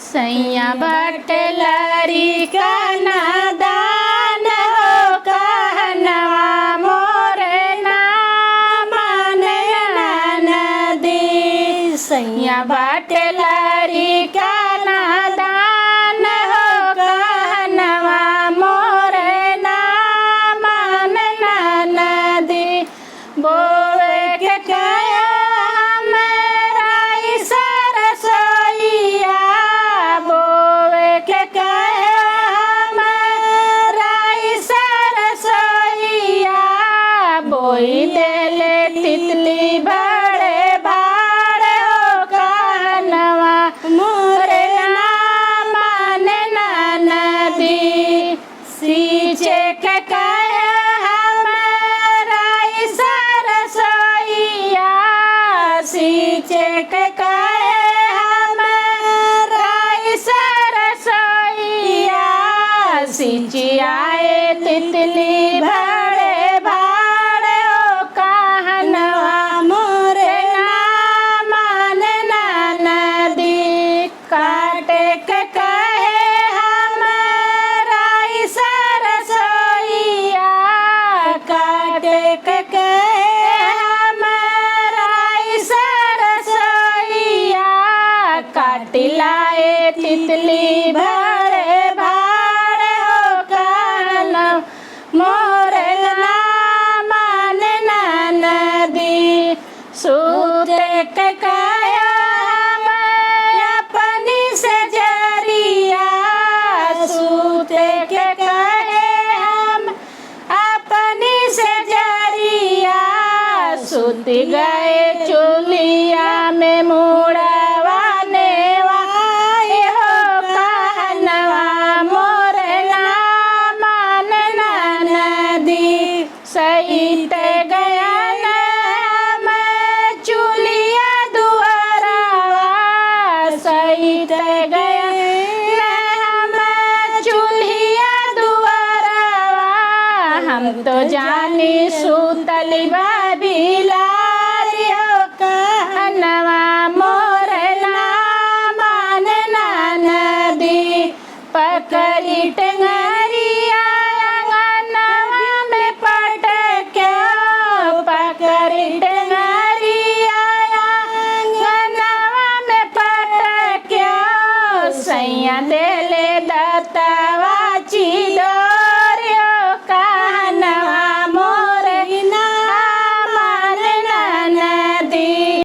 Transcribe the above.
सैया बटलरी का नादान हो कहनवा मोरे ना माने नदी। सैया बटलरी का नादान हो कहनवा मोरे ना माने नदी। बोवे के कया मेरा सरसोईया, बोवे के कया मेरा सरसोईया। बोई देले तितली बड़े भाड़े हो कहनवा मोरे ना माने नदी। सींचे के कया सींचे के कहे हमारा सरसोईया। सिंचियाए तितली बड़े भाड़े हो कहनवा मोरे ना माने नदी। काटे के कहे हमारा सरसोईया, काटे के कहे काटिलाए तितली बड़े भाड़े हो कहनवा मोरे ना माने नदी। सूते के कया अपनी से जरिया, सूते के कहे हम अपनी से जरिया। सूत गए चुलिया में मुड़ा सहित गया न मैं चुलिया दुआरावा। सहित गया न मैं चुलिया दुआरावा। हम तो जानी सूतली बाबिला